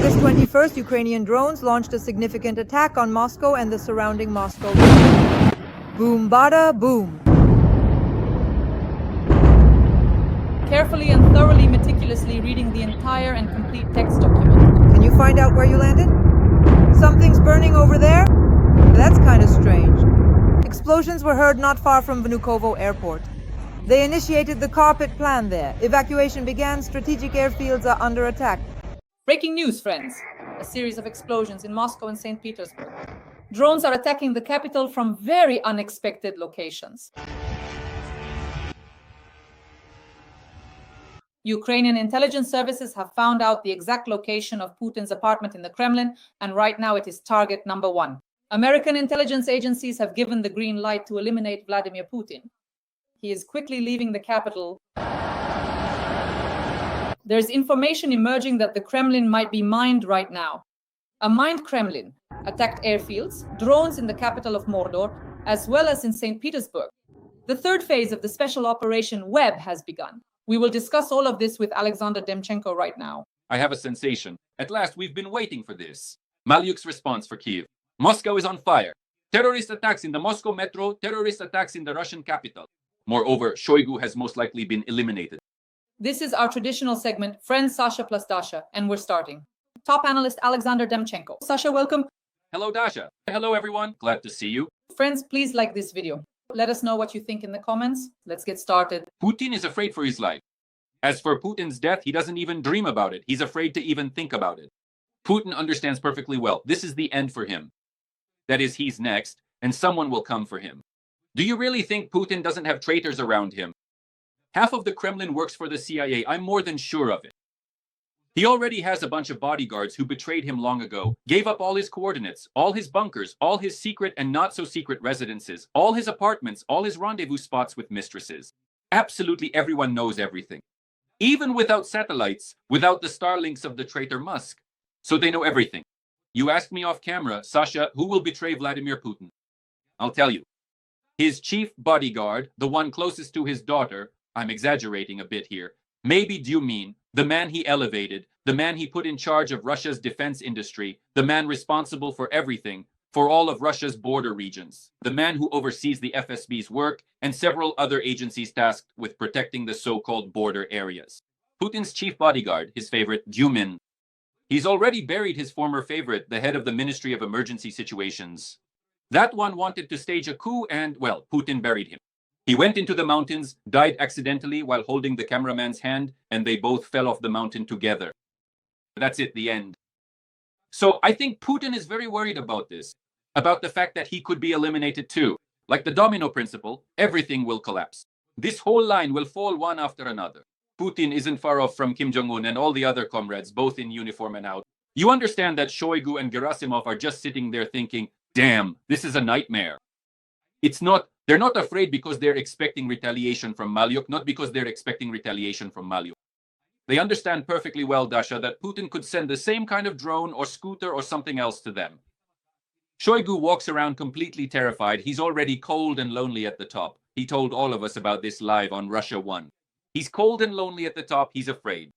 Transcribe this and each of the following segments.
August 21st, Ukrainian drones launched a significant attack on Moscow and the surrounding Moscow region. Boom, bada, boom. Carefully and thoroughly meticulously reading the entire and complete text document. Can you find out where you landed? Something's burning over there? That's kind of strange. Explosions were heard not far from Vnukovo Airport. They initiated the carpet plan there. Evacuation began. Strategic airfields are under attack. Breaking news, friends. A series of explosions in Moscow and St. Petersburg. Drones are attacking the capital from very unexpected locations. Ukrainian intelligence services have found out the exact location of Putin's apartment in the Kremlin, and right now it is target number 1. American intelligence agencies have given the green light to eliminate Vladimir Putin. He is quickly leaving the capital. There's information emerging that the Kremlin might be mined right now. A mined Kremlin attacked airfields, drones in the capital of Mordor, as well as in St. Petersburg. The third phase of the special operation Web has begun. We will discuss all of this with Alexander Demchenko right now. I have a sensation. At last, we've been waiting for this. Malyuk's response for Kyiv. Moscow is on fire. Terrorist attacks in the Moscow metro, terrorist attacks in the Russian capital. Moreover, Shoigu has most likely been eliminated. This is our traditional segment, Friends Sasha plus Dasha, and we're starting. Top analyst Alexander Demchenko. Sasha, welcome. Hello, Dasha. Hello, everyone. Glad to see you. Friends, please like this video. Let us know what you think in the comments. Let's get started. Putin is afraid for his life. As for Putin's death, he doesn't even dream about it. He's afraid to even think about it. Putin understands perfectly well. This is the end for him. That is, he's next, and someone will come for him. Do you really think Putin doesn't have traitors around him? Half of the Kremlin works for the CIA. I'm more than sure of it. He already has a bunch of bodyguards who betrayed him long ago, gave up all his coordinates, all his bunkers, all his secret and not so secret residences, all his apartments, all his rendezvous spots with mistresses. Absolutely everyone knows everything. Even without satellites, without the Starlinks of the traitor Musk. So they know everything. You asked me off camera, Sasha, who will betray Vladimir Putin? I'll tell you. His chief bodyguard, the one closest to his daughter, I'm exaggerating a bit here, maybe Dumin, the man he elevated, the man he put in charge of Russia's defense industry, the man responsible for everything, for all of Russia's border regions, the man who oversees the FSB's work, and several other agencies tasked with protecting the so-called border areas. Putin's chief bodyguard, his favorite, Dumin. He's already buried his former favorite, the head of the Ministry of Emergency Situations. That one wanted to stage a coup and, well, Putin buried him. He went into the mountains, died accidentally while holding the cameraman's hand, and they both fell off the mountain together. That's it, the end. So I think Putin is very worried about this, about the fact that he could be eliminated too. Like the domino principle, everything will collapse. This whole line will fall one after another. Putin isn't far off from Kim Jong-un and all the other comrades, both in uniform and out. You understand that Shoigu and Gerasimov are just sitting there thinking, damn, this is a nightmare. They're not afraid because they're expecting retaliation from Malyuk, not because they're expecting retaliation from Malyuk. They understand perfectly well, Dasha, that Putin could send the same kind of drone or scooter or something else to them. Shoigu walks around completely terrified. He's already cold and lonely at the top. He told all of us about this live on Russia 1. He's cold and lonely at the top. He's afraid.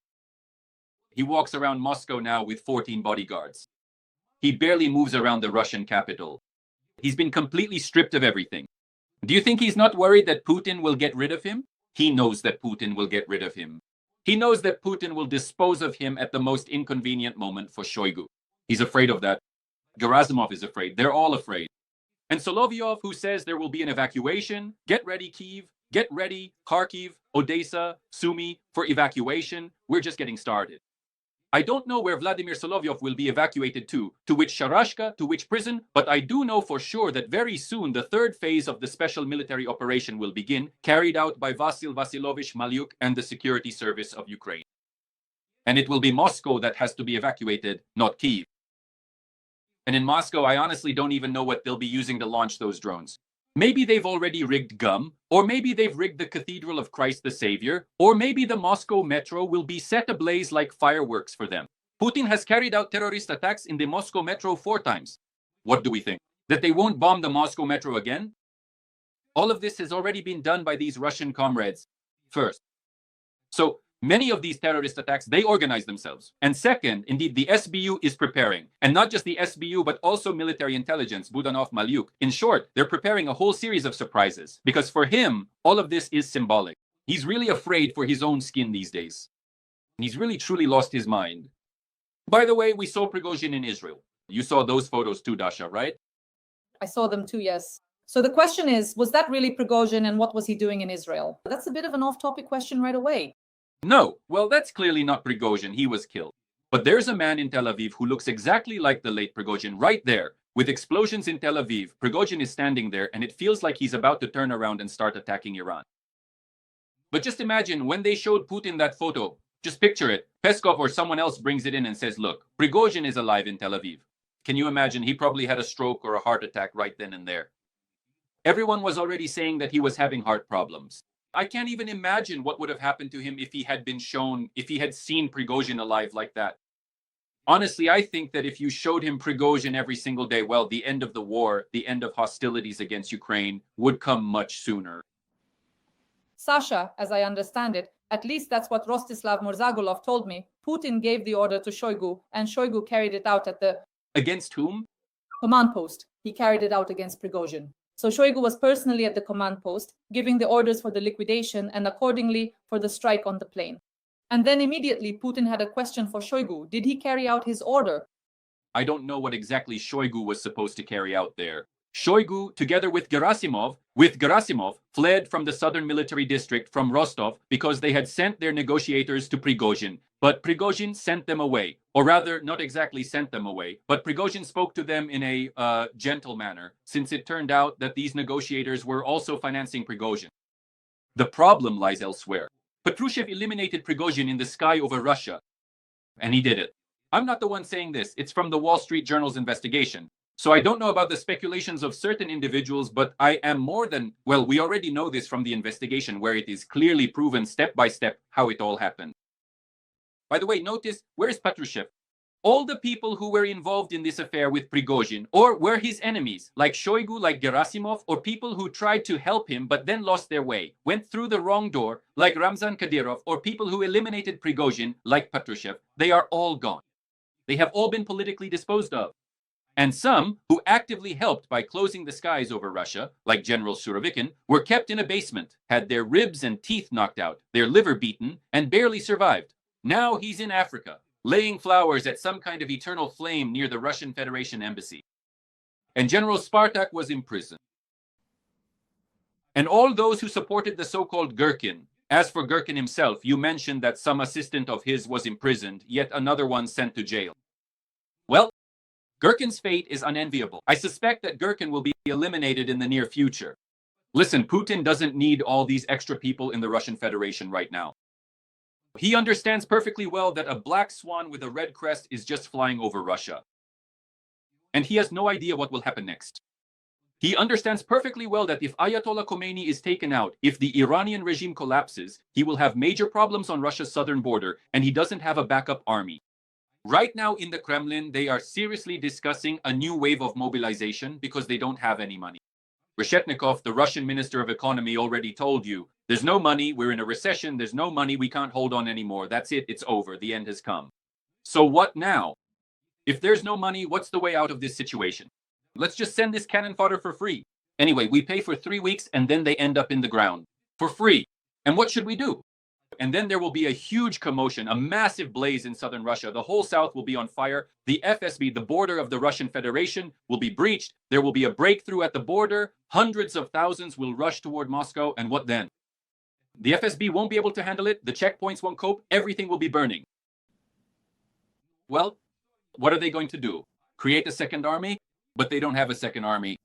He walks around Moscow now with 14 bodyguards. He barely moves around the Russian capital. He's been completely stripped of everything. Do you think he's not worried that Putin will get rid of him? He knows that Putin will get rid of him. He knows that Putin will dispose of him at the most inconvenient moment for Shoigu. He's afraid of that. Gerasimov is afraid. They're all afraid. And Solovyov, who says there will be an evacuation, get ready, Kyiv, get ready, Kharkiv, Odessa, Sumy, for evacuation. We're just getting started. I don't know where Vladimir Solovyov will be evacuated to which Sharashka, to which prison, but I do know for sure that very soon the third phase of the special military operation will begin, carried out by Vasil Vasilovich Malyuk and the Security Service of Ukraine. And it will be Moscow that has to be evacuated, not Kyiv. And in Moscow, I honestly don't even know what they'll be using to launch those drones. Maybe they've already rigged GUM, or maybe they've rigged the Cathedral of Christ the Savior, or maybe the Moscow metro will be set ablaze like fireworks for them. Putin has carried out terrorist attacks in the Moscow metro 4 times. What do we think? That they won't bomb the Moscow metro again? All of this has already been done by these Russian comrades first. So Many of these terrorist attacks, they organize themselves. And second, indeed, the SBU is preparing. And not just the SBU, but also military intelligence, Budanov, Malyuk. In short, they're preparing a whole series of surprises. Because for him, all of this is symbolic. He's really afraid for his own skin these days. He's really truly lost his mind. By the way, we saw Prigozhin in Israel. You saw those photos too, Dasha, right? I saw them too, yes. So the question is, was that really Prigozhin and what was he doing in Israel? That's a bit of an off-topic question right away. No, well, that's clearly not Prigozhin. He was killed. But there's a man in Tel Aviv who looks exactly like the late Prigozhin right there. With explosions in Tel Aviv, Prigozhin is standing there and it feels like he's about to turn around and start attacking Iran. But just imagine when they showed Putin that photo, just picture it. Peskov or someone else brings it in and says, look, Prigozhin is alive in Tel Aviv. Can you imagine? He probably had a stroke or a heart attack right then and there. Everyone was already saying that he was having heart problems. I can't even imagine what would have happened to him if he had been shown, if he had seen Prigozhin alive like that. Honestly, I think that if you showed him Prigozhin every single day, well, the end of the war, the end of hostilities against Ukraine would come much sooner. Sasha, as I understand it, at least that's what Rostislav Murzagulov told me, Putin gave the order to Shoigu, and Shoigu carried it out at the... Against whom? Command post. He carried it out against Prigozhin. So Shoigu was personally at the command post, giving the orders for the liquidation and accordingly for the strike on the plane. And then immediately Putin had a question for Shoigu. Did he carry out his order? I don't know what exactly Shoigu was supposed to carry out there. Shoigu, together with Gerasimov, fled from the southern military district from Rostov because they had sent their negotiators to Prigozhin. But Prigozhin sent them away. Or rather, not exactly sent them away, but Prigozhin spoke to them in a gentle manner, since it turned out that these negotiators were also financing Prigozhin. The problem lies elsewhere. Patrushev eliminated Prigozhin in the sky over Russia. And he did it. I'm not the one saying this. It's from the Wall Street Journal's investigation. So I don't know about the speculations of certain individuals, but I am more than, well, we already know this from the investigation where it is clearly proven step by step how it all happened. By the way, notice, where's Patrushev? All the people who were involved in this affair with Prigozhin, or were his enemies, like Shoigu, like Gerasimov, or people who tried to help him but then lost their way, went through the wrong door, like Ramzan Kadyrov, or people who eliminated Prigozhin, like Patrushev, they are all gone. They have all been politically disposed of. And some, who actively helped by closing the skies over Russia, like General Surovikin, were kept in a basement, had their ribs and teeth knocked out, their liver beaten, and barely survived. Now he's in Africa, laying flowers at some kind of eternal flame near the Russian Federation embassy. And General Spartak was imprisoned. And all those who supported the so-called Gherkin, as for Gherkin himself, you mentioned that some assistant of his was imprisoned, yet another one sent to jail. Well, Gherkin's fate is unenviable. I suspect that Gherkin will be eliminated in the near future. Listen, Putin doesn't need all these extra people in the Russian Federation right now. He understands perfectly well that a black swan with a red crest is just flying over Russia. And he has no idea what will happen next. He understands perfectly well that if Ayatollah Khomeini is taken out, if the Iranian regime collapses, he will have major problems on Russia's southern border, and he doesn't have a backup army. Right now in the Kremlin, they are seriously discussing a new wave of mobilization because they don't have any money. Reshetnikov, the Russian Minister of Economy, already told you, there's no money, we're in a recession, there's no money, we can't hold on anymore. That's it, it's over, the end has come. So what now? If there's no money, what's the way out of this situation? Let's just send this cannon fodder for free. Anyway, we pay for 3 weeks and then they end up in the ground. For free. And what should we do? And then there will be a huge commotion, a massive blaze in southern Russia. The whole south will be on fire. The FSB, the border of the Russian Federation, will be breached. There will be a breakthrough at the border. Hundreds of thousands will rush toward Moscow. And what then? The FSB won't be able to handle it. The checkpoints won't cope. Everything will be burning. Well, what are they going to do? Create a second army? But they don't have a second army.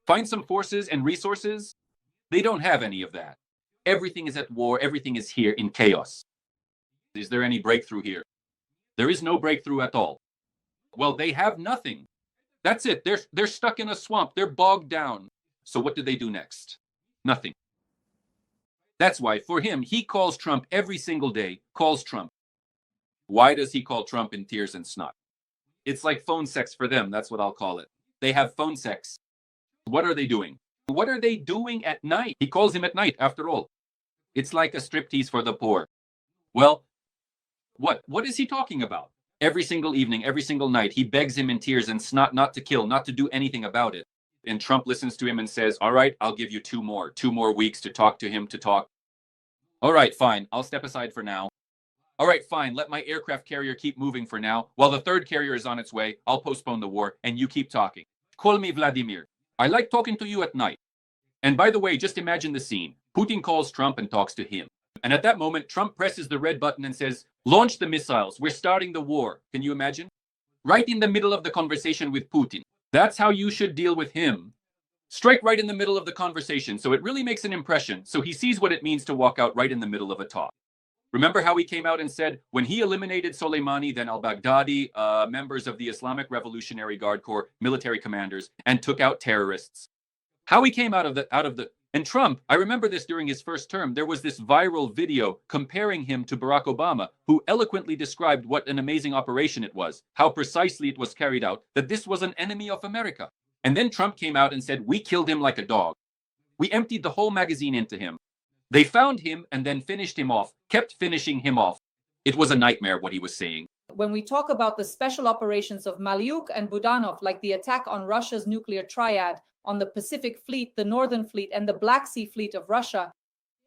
Find some forces and resources? They don't have any of that. Everything is at war. Everything is here in chaos. Is there any breakthrough here? There is no breakthrough at all. Well, they have nothing. That's it. They're stuck in a swamp. They're bogged down. So what do they do next? Nothing. That's why, for him, he calls Trump every single day, calls Trump. Why does he call Trump in tears and snot? It's like phone sex for them. That's what I'll call it. They have phone sex. What are they doing? What are they doing at night? He calls him at night, after all. It's like a striptease for the poor. Well, what is he talking about? Every single evening, every single night, he begs him in tears and snot not to kill, not to do anything about it. And Trump listens to him and says, all right, I'll give you two more weeks to talk to him, to talk. All right, fine, I'll step aside for now. All right, fine, let my aircraft carrier keep moving for now. While the third carrier is on its way, I'll postpone the war, and you keep talking. Call me Vladimir. I like talking to you at night. And by the way, just imagine the scene. Putin calls Trump and talks to him. And at that moment, Trump presses the red button and says, launch the missiles. We're starting the war. Can you imagine? Right in the middle of the conversation with Putin. That's how you should deal with him. Strike right in the middle of the conversation, so it really makes an impression, so he sees what it means to walk out right in the middle of a talk. Remember how he came out and said, when he eliminated Soleimani, then al-Baghdadi, members of the Islamic Revolutionary Guard Corps, military commanders, and took out terrorists. How he came out of the, and Trump, I remember this during his first term, there was this viral video comparing him to Barack Obama, who eloquently described what an amazing operation it was, how precisely it was carried out, that this was an enemy of America. And then Trump came out and said, we killed him like a dog. We emptied the whole magazine into him. They found him and then finished him off, kept finishing him off. It was a nightmare what he was saying. When we talk about the special operations of Malyuk and Budanov, like the attack on Russia's nuclear triad, on the Pacific Fleet, the Northern Fleet, and the Black Sea Fleet of Russia.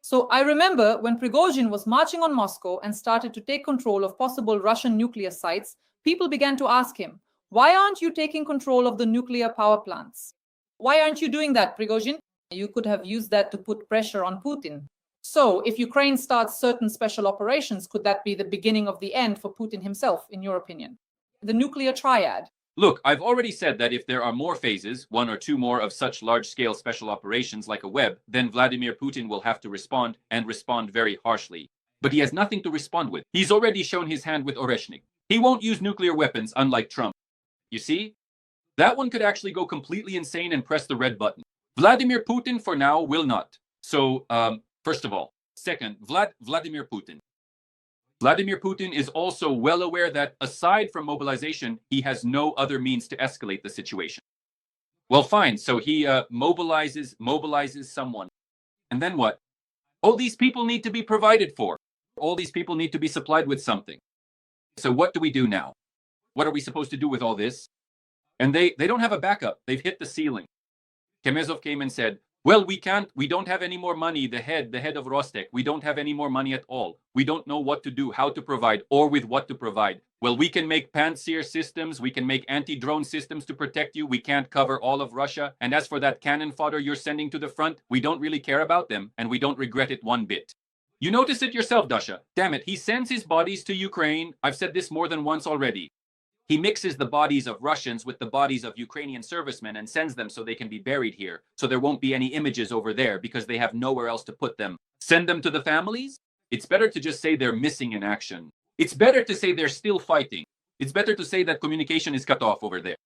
So I remember when Prigozhin was marching on Moscow and started to take control of possible Russian nuclear sites, people began to ask him, why aren't you taking control of the nuclear power plants? Why aren't you doing that, Prigozhin? You could have used that to put pressure on Putin. So if Ukraine starts certain special operations, could that be the beginning of the end for Putin himself, in your opinion? The nuclear triad. Look, I've already said that if there are more phases, one or two more of such large-scale special operations like a web, then Vladimir Putin will have to respond, and respond very harshly. But he has nothing to respond with. He's already shown his hand with Oreshnik. He won't use nuclear weapons, unlike Trump. You see? That one could actually go completely insane and press the red button. Vladimir Putin, for now, will not. So, first of all. Second, Vladimir Putin. Vladimir Putin is also well aware that, aside from mobilization, he has no other means to escalate the situation. Well, fine, so he mobilizes someone. And then what? All these people need to be provided for. All these people need to be supplied with something. So what do we do now? What are we supposed to do with all this? And they don't have a backup. They've hit the ceiling. Kemezov came and said, well, we don't have any more money, the head of Rostec. We don't have any more money at all. We don't know what to do, how to provide, or with what to provide. Well, we can make Pantsir systems, we can make anti-drone systems to protect you. We can't cover all of Russia. And as for that cannon fodder you're sending to the front, we don't really care about them, and we don't regret it one bit. You notice it yourself, Dasha. Damn it, he sends his bodies to Ukraine. I've said this more than once already. He mixes the bodies of Russians with the bodies of Ukrainian servicemen and sends them so they can be buried here, so there won't be any images over there because they have nowhere else to put them. Send them to the families? It's better to just say they're missing in action. It's better to say they're still fighting. It's better to say that communication is cut off over there.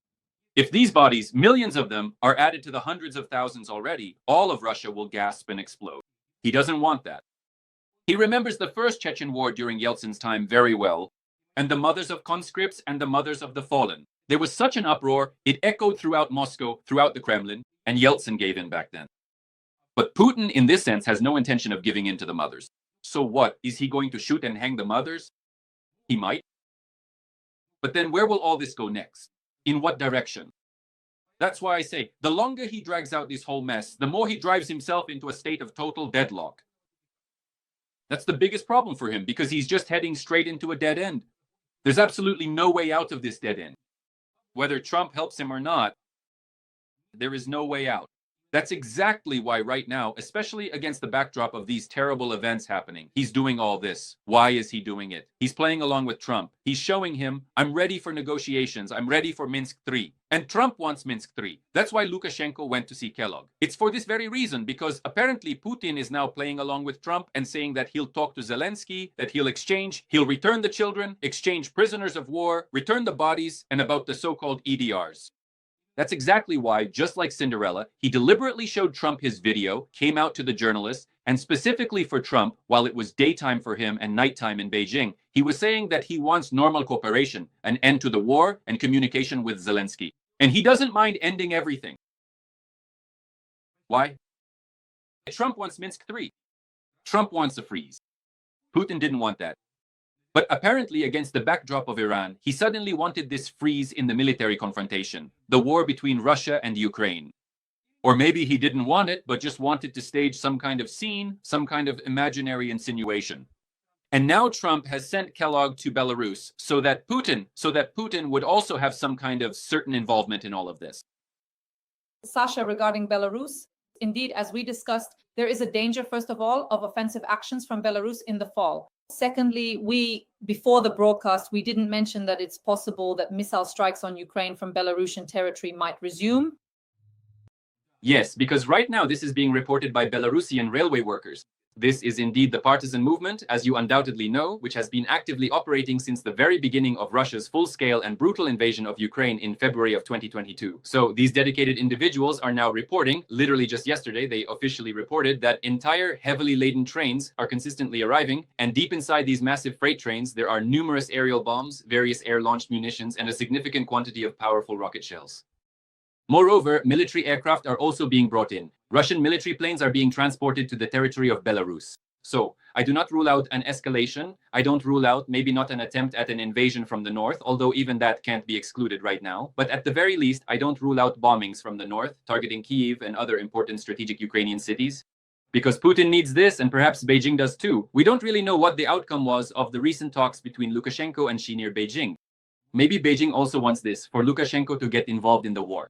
If these bodies, millions of them, are added to the hundreds of thousands already, all of Russia will gasp and explode. He doesn't want that. He remembers the first Chechen war during Yeltsin's time very well, and the mothers of conscripts and the mothers of the fallen. There was such an uproar, it echoed throughout Moscow, throughout the Kremlin, and Yeltsin gave in back then. But Putin, in this sense, has no intention of giving in to the mothers. So what? Is he going to shoot and hang the mothers? He might. But then where will all this go next? In what direction? That's why I say, the longer he drags out this whole mess, the more he drives himself into a state of total deadlock. That's the biggest problem for him, because he's just heading straight into a dead end. There's absolutely no way out of this dead end. Whether Trump helps him or not, there is no way out. That's exactly why right now, especially against the backdrop of these terrible events happening, he's doing all this. Why is he doing it? He's playing along with Trump. He's showing him, I'm ready for negotiations. I'm ready for Minsk 3. And Trump wants Minsk 3. That's why Lukashenko went to see Kellogg. It's for this very reason, because apparently Putin is now playing along with Trump and saying that he'll talk to Zelensky, that he'll return the children, exchange prisoners of war, return the bodies, and about the so-called EDRs. That's exactly why, just like Cinderella, he deliberately showed Trump his video, came out to the journalists, and specifically for Trump, while it was daytime for him and nighttime in Beijing, he was saying that he wants normal cooperation, an end to the war, and communication with Zelensky. And he doesn't mind ending everything. Why? Trump wants Minsk 3. Trump wants a freeze. Putin didn't want that. But apparently, against the backdrop of Iran, he suddenly wanted this freeze in the military confrontation, the war between Russia and Ukraine. Or maybe he didn't want it, but just wanted to stage some kind of scene, some kind of imaginary insinuation. And now Trump has sent Kellogg to Belarus so that Putin would also have some kind of certain involvement in all of this. Sasha, regarding Belarus, indeed, as we discussed, there is a danger, first of all, of offensive actions from Belarus in the fall. Secondly, before the broadcast, we didn't mention that it's possible that missile strikes on Ukraine from Belarusian territory might resume. Yes, because right now this is being reported by Belarusian railway workers. This is indeed the partisan movement, as you undoubtedly know, which has been actively operating since the very beginning of Russia's full-scale and brutal invasion of Ukraine in February of 2022. So these dedicated individuals are now reporting, literally just yesterday, they officially reported that entire heavily laden trains are consistently arriving, and deep inside these massive freight trains, there are numerous aerial bombs, various air-launched munitions, and a significant quantity of powerful rocket shells. Moreover, military aircraft are also being brought in. Russian military planes are being transported to the territory of Belarus. So, I do not rule out an escalation. I don't rule out maybe not an attempt at an invasion from the north, although even that can't be excluded right now. But at the very least, I don't rule out bombings from the north, targeting Kyiv and other important strategic Ukrainian cities. Because Putin needs this, and perhaps Beijing does too. We don't really know what the outcome was of the recent talks between Lukashenko and Xi near Beijing. Maybe Beijing also wants this, for Lukashenko to get involved in the war.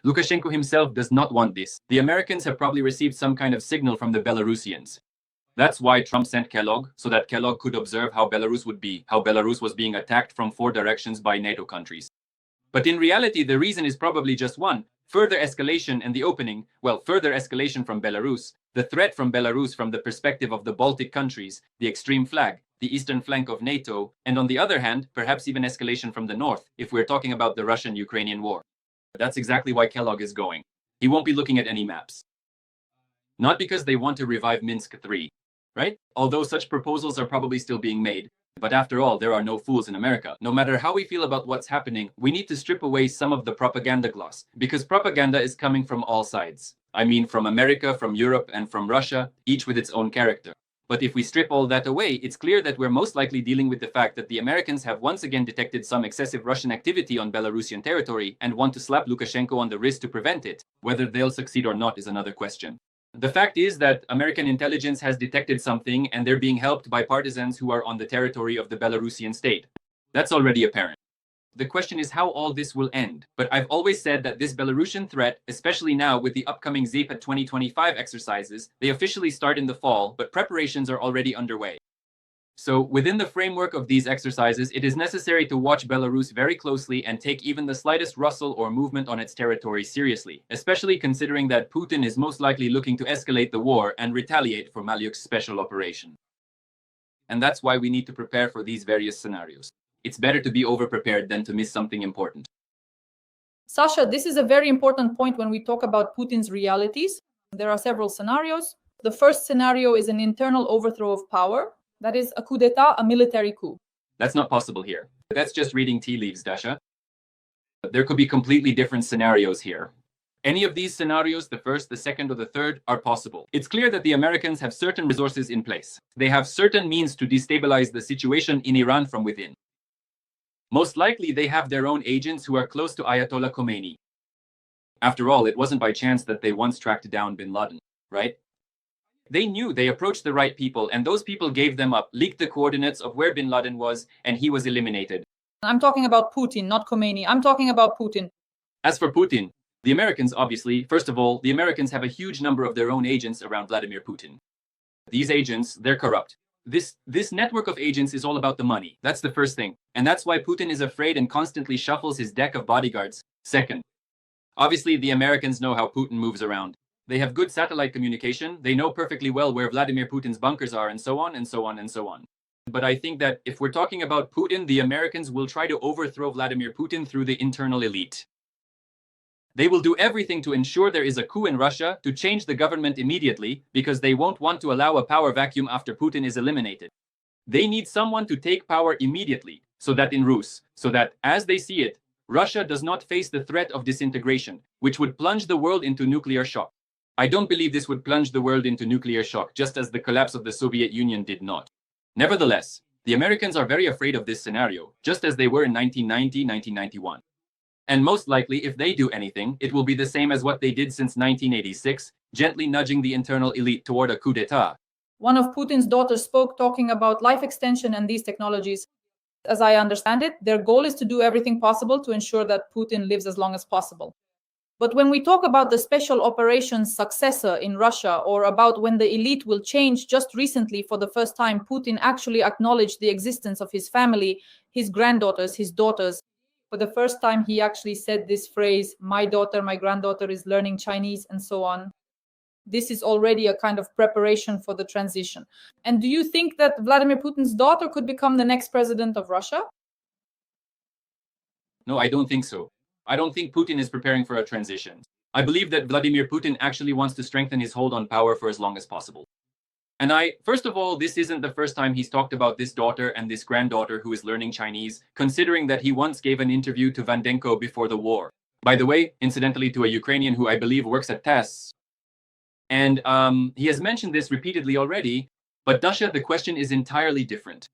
Lukashenko himself does not want this. The Americans have probably received some kind of signal from the Belarusians. That's why Trump sent Kellogg, so that Kellogg could observe how Belarus would be, how Belarus was being attacked from 4 directions by NATO countries. But in reality, the reason is probably just one: further escalation and the opening, further escalation from Belarus, the threat from Belarus from the perspective of the Baltic countries, the extreme flag, the eastern flank of NATO, and on the other hand, perhaps even escalation from the north, if we're talking about the Russian-Ukrainian war. That's exactly why Kellogg is going. He won't be looking at any maps. Not because they want to revive Minsk III, right? Although such proposals are probably still being made. But after all, there are no fools in America. No matter how we feel about what's happening, we need to strip away some of the propaganda gloss, because propaganda is coming from all sides. I mean, from America, from Europe, and from Russia, each with its own character. But if we strip all that away, it's clear that we're most likely dealing with the fact that the Americans have once again detected some excessive Russian activity on Belarusian territory and want to slap Lukashenko on the wrist to prevent it. Whether they'll succeed or not is another question. The fact is that American intelligence has detected something, and they're being helped by partisans who are on the territory of the Belarusian state. That's already apparent. The question is how all this will end. But I've always said that this Belarusian threat, especially now with the upcoming ZEPA 2025 exercises, they officially start in the fall, but preparations are already underway. So within the framework of these exercises, it is necessary to watch Belarus very closely and take even the slightest rustle or movement on its territory seriously, especially considering that Putin is most likely looking to escalate the war and retaliate for Malyuk's special operation. And that's why we need to prepare for these various scenarios. It's better to be over-prepared than to miss something important. Sasha, this is a very important point when we talk about Putin's realities. There are several scenarios. The first scenario is an internal overthrow of power. That is a coup d'etat, a military coup. That's not possible here. That's just reading tea leaves, Dasha. There could be completely different scenarios here. Any of these scenarios, the first, the second, or the third, are possible. It's clear that the Americans have certain resources in place. They have certain means to destabilize the situation in Iran from within. Most likely, they have their own agents who are close to Ayatollah Khomeini. After all, it wasn't by chance that they once tracked down bin Laden, right? They knew they approached the right people, and those people gave them up, leaked the coordinates of where bin Laden was, and he was eliminated. I'm talking about Putin, not Khomeini. I'm talking about Putin. As for Putin, the Americans, obviously, first of all, the Americans have a huge number of their own agents around Vladimir Putin. These agents, they're corrupt. This network of agents is all about the money. That's the first thing. And that's why Putin is afraid and constantly shuffles his deck of bodyguards. Second, obviously the Americans know how Putin moves around. They have good satellite communication. They know perfectly well where Vladimir Putin's bunkers are, and so on and so on and so on. But I think that if we're talking about Putin, the Americans will try to overthrow Vladimir Putin through the internal elite. They will do everything to ensure there is a coup in Russia, to change the government immediately, because they won't want to allow a power vacuum after Putin is eliminated. They need someone to take power immediately, so that as they see it, Russia does not face the threat of disintegration, which would plunge the world into nuclear shock. I don't believe this would plunge the world into nuclear shock, just as the collapse of the Soviet Union did not. Nevertheless, The Americans are very afraid of this scenario, just as they were in 1990, 1991. And most likely, if they do anything, it will be the same as what they did since 1986, gently nudging the internal elite toward a coup d'etat. One of Putin's daughters spoke, talking about life extension and these technologies. As I understand it, their goal is to do everything possible to ensure that Putin lives as long as possible. But when we talk about the special operations successor in Russia, or about when the elite will change, just recently, for the first time, Putin actually acknowledged the existence of his family, his granddaughters, his daughters. For the first time, he actually said this phrase, my daughter, my granddaughter is learning Chinese, and so on. This is already a kind of preparation for the transition. And do you think that Vladimir Putin's daughter could become the next president of Russia? No, I don't think so. I don't think Putin is preparing for a transition. I believe that Vladimir Putin actually wants to strengthen his hold on power for as long as possible. And first of all, this isn't the first time he's talked about this daughter and this granddaughter who is learning Chinese, considering that he once gave an interview to Vandenko before the war. By the way, incidentally, to a Ukrainian who I believe works at TAURUS. And he has mentioned this repeatedly already, but Dasha, the question is entirely different.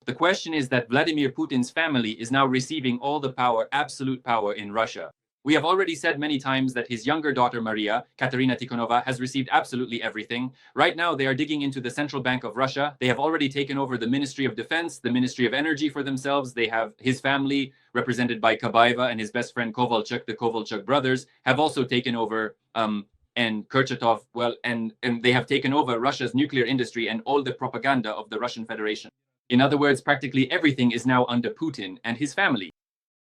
The question is that Vladimir Putin's family is now receiving all the power, absolute power in Russia. We have already said many times that his younger daughter, Maria, Katerina Tikhonova, has received absolutely everything. Right now, they are digging into the Central Bank of Russia. They have already taken over the Ministry of Defense, the Ministry of Energy for themselves. They have his family, represented by Kabaeva and his best friend Kovalchuk, the Kovalchuk brothers, have also taken over and Kurchatov, and they have taken over Russia's nuclear industry and all the propaganda of the Russian Federation. In other words, practically everything is now under Putin and his family.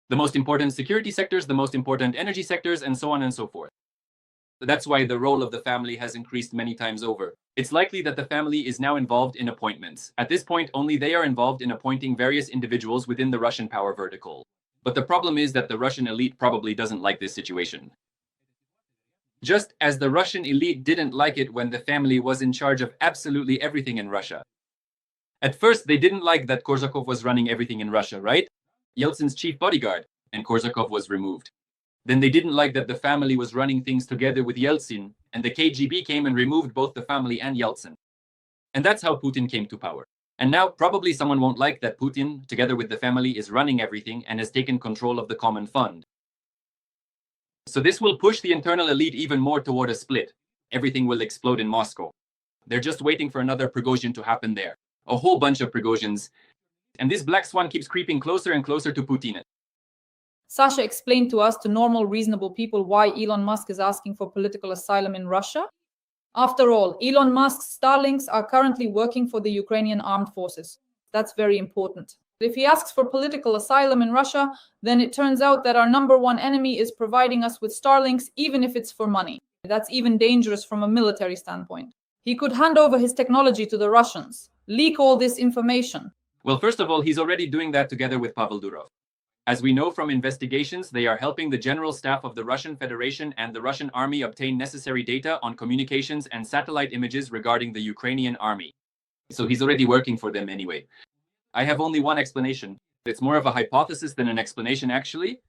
The most important security sectors, the most important energy sectors, and so on and so forth. That's why the role of the family has increased many times over. It's likely that the family is now involved in appointments. At this point, only they are involved in appointing various individuals within the Russian power vertical. But the problem is that the Russian elite probably doesn't like this situation. Just as the Russian elite didn't like it when the family was in charge of absolutely everything in Russia. At first, they didn't like that Korzakov was running everything in Russia, right? Yeltsin's chief bodyguard, and Korzakov was removed. Then they didn't like that the family was running things together with Yeltsin, and the KGB came and removed both the family and Yeltsin. And that's how Putin came to power. And now probably someone won't like that Putin, together with the family, is running everything and has taken control of the common fund. So this will push the internal elite even more toward a split. Everything will explode in Moscow. They're just waiting for another Prigozhin to happen there. A whole bunch of Prigozhins. And this black swan keeps creeping closer and closer to Putin. Sasha explained to us, to normal, reasonable people, why Elon Musk is asking for political asylum in Russia. After all, Elon Musk's Starlinks are currently working for the Ukrainian armed forces. That's very important. If he asks for political asylum in Russia, then it turns out that our number one enemy is providing us with Starlinks, even if it's for money. That's even dangerous from a military standpoint. He could hand over his technology to the Russians, leak all this information. Well, first of all, he's already doing that together with Pavel Durov. As we know from investigations, they are helping the general staff of the Russian Federation and the Russian army obtain necessary data on communications and satellite images regarding the Ukrainian army. So he's already working for them anyway. I have only one explanation. It's more of a hypothesis than an explanation, actually.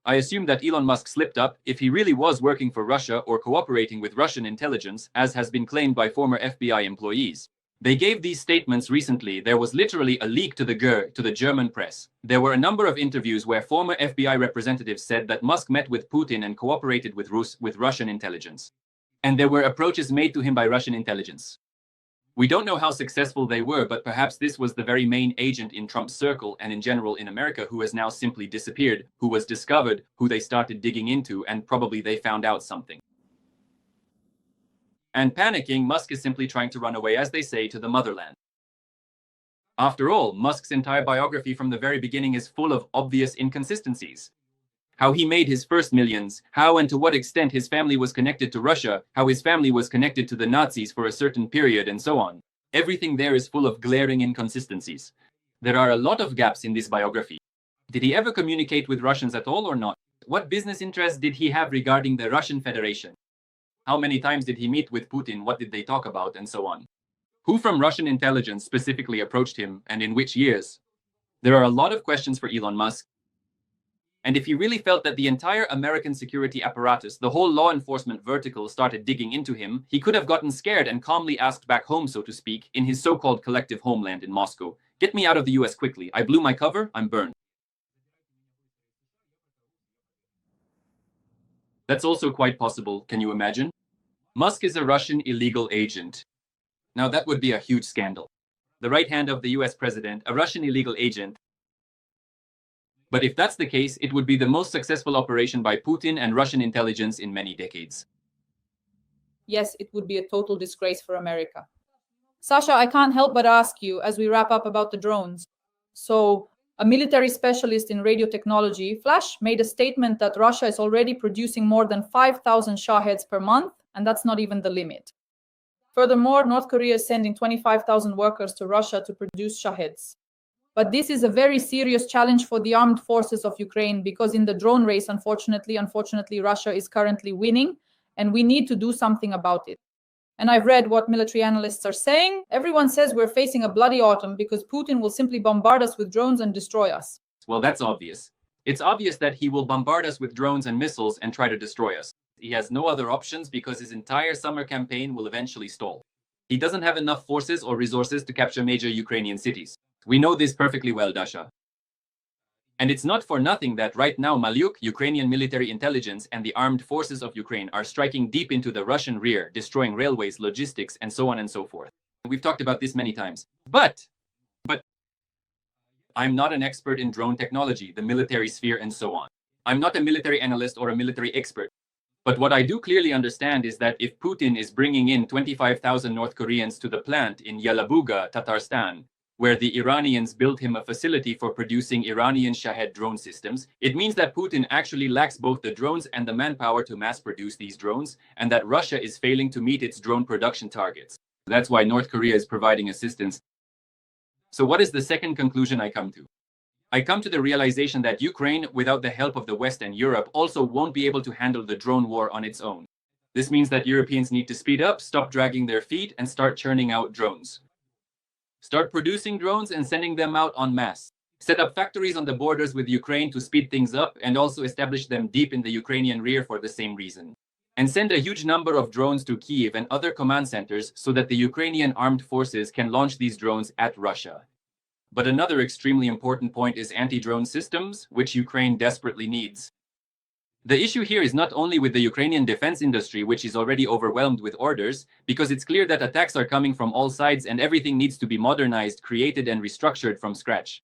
I assume that Elon Musk slipped up if he really was working for Russia or cooperating with Russian intelligence, as has been claimed by former FBI employees. They gave these statements recently. There was literally a leak to the German press. There were a number of interviews where former FBI representatives said that Musk met with Putin and cooperated with Russian intelligence. And there were approaches made to him by Russian intelligence. We don't know how successful they were, but perhaps this was the very main agent in Trump's circle and in general in America who has now simply disappeared, who was discovered, who they started digging into, and probably they found out something. And panicking, Musk is simply trying to run away, as they say, to the motherland. After all, Musk's entire biography from the very beginning is full of obvious inconsistencies. How he made his first millions, how and to what extent his family was connected to Russia, how his family was connected to the Nazis for a certain period, and so on. Everything there is full of glaring inconsistencies. There are a lot of gaps in this biography. Did he ever communicate with Russians at all or not? What business interests did he have regarding the Russian Federation? How many times did he meet with Putin? What did they talk about? And so on. Who from Russian intelligence specifically approached him, and in which years? There are a lot of questions for Elon Musk. And if he really felt that the entire American security apparatus, the whole law enforcement vertical, started digging into him, he could have gotten scared and calmly asked back home, so to speak, in his so-called collective homeland in Moscow. Get me out of the US quickly. I blew my cover, I'm burned. That's also quite possible, can you imagine? Musk is a Russian illegal agent. Now that would be a huge scandal. The right hand of the US president, a Russian illegal agent. But if that's the case, it would be the most successful operation by Putin and Russian intelligence in many decades. Yes, it would be a total disgrace for America. Sasha, I can't help but ask you as we wrap up about the drones. So, a military specialist in radio technology, Flash, made a statement that Russia is already producing more than 5,000 Shaheeds per month, and that's not even the limit. Furthermore, North Korea is sending 25,000 workers to Russia to produce Shaheeds. But this is a very serious challenge for the armed forces of Ukraine because in the drone race, unfortunately, Russia is currently winning, and we need to do something about it. And I've read what military analysts are saying. Everyone says we're facing a bloody autumn because Putin will simply bombard us with drones and destroy us. Well, that's obvious. It's obvious that he will bombard us with drones and missiles and try to destroy us. He has no other options because his entire summer campaign will eventually stall. He doesn't have enough forces or resources to capture major Ukrainian cities. We know this perfectly well, Dasha. And it's not for nothing that right now Malyuk, Ukrainian military intelligence, and the armed forces of Ukraine are striking deep into the Russian rear, destroying railways, logistics, and so on and so forth. We've talked about this many times. But I'm not an expert in drone technology, the military sphere, and so on. I'm not a military analyst or a military expert. But what I do clearly understand is that if Putin is bringing in 25,000 North Koreans to the plant in Yelabuga, Tatarstan, where the Iranians built him a facility for producing Iranian Shahed drone systems, it means that Putin actually lacks both the drones and the manpower to mass produce these drones, and that Russia is failing to meet its drone production targets. That's why North Korea is providing assistance. So what is the second conclusion I come to? I come to the realization that Ukraine, without the help of the West and Europe, also won't be able to handle the drone war on its own. This means that Europeans need to speed up, stop dragging their feet, and start churning out drones. Start producing drones and sending them out en masse. Set up factories on the borders with Ukraine to speed things up and also establish them deep in the Ukrainian rear for the same reason. And send a huge number of drones to Kyiv and other command centers so that the Ukrainian armed forces can launch these drones at Russia. But another extremely important point is anti-drone systems, which Ukraine desperately needs. The issue here is not only with the Ukrainian defense industry, which is already overwhelmed with orders, because it's clear that attacks are coming from all sides and everything needs to be modernized, created, and restructured from scratch.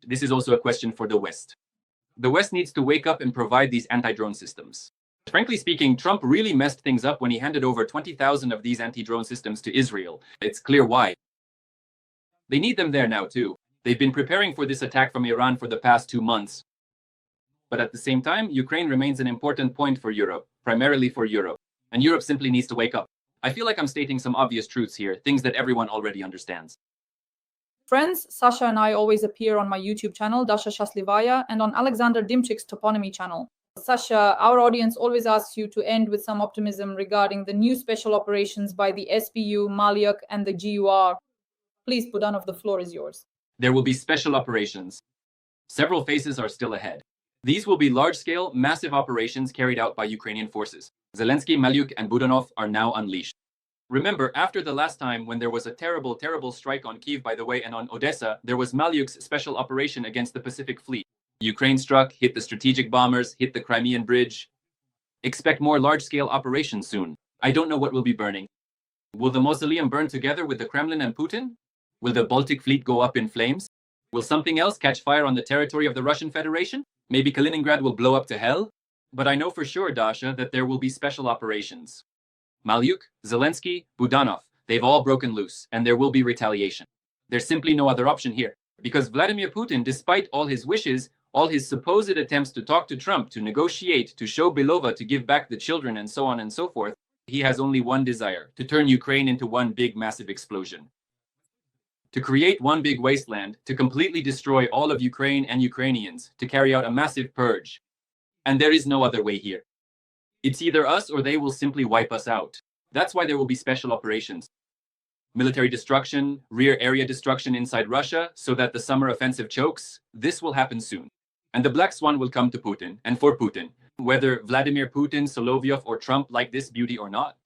This is also a question for the West. The West needs to wake up and provide these anti-drone systems. Frankly speaking, Trump really messed things up when he handed over 20,000 of these anti-drone systems to Israel. It's clear why. They need them there now too. They've been preparing for this attack from Iran for the past 2 months. But at the same time, Ukraine remains an important point for Europe, primarily for Europe. And Europe simply needs to wake up. I feel like I'm stating some obvious truths here, things that everyone already understands. Friends, Sasha and I always appear on my YouTube channel, Dasha Schastlivaya, and on Alexander Dimchik's toponymy channel. Sasha, our audience always asks you to end with some optimism regarding the new special operations by the SBU, Malyuk, and the GUR. Please, Budanov, the floor is yours. There will be special operations. Several phases are still ahead. These will be large-scale, massive operations carried out by Ukrainian forces. Zelensky, Malyuk, and Budanov are now unleashed. Remember, after the last time when there was a terrible, terrible strike on Kyiv, by the way, and on Odessa, there was Malyuk's special operation against the Pacific Fleet. Ukraine struck, hit the strategic bombers, hit the Crimean Bridge. Expect more large-scale operations soon. I don't know what will be burning. Will the mausoleum burn together with the Kremlin and Putin? Will the Baltic Fleet go up in flames? Will something else catch fire on the territory of the Russian Federation? Maybe Kaliningrad will blow up to hell? But I know for sure, Dasha, that there will be special operations. Malyuk, Zelensky, Budanov, they've all broken loose, and there will be retaliation. There's simply no other option here. Because Vladimir Putin, despite all his wishes, all his supposed attempts to talk to Trump, to negotiate, to show Belova, to give back the children, and so on and so forth, he has only one desire, to turn Ukraine into one big massive explosion. To create one big wasteland, to completely destroy all of Ukraine and Ukrainians, to carry out a massive purge. And there is no other way here. It's either us or they will simply wipe us out. That's why there will be special operations. Military destruction, rear area destruction inside Russia, so that the summer offensive chokes. This will happen soon. And the black swan will come to Putin, and for Putin. Whether Vladimir Putin, Solovyov, or Trump like this beauty or not,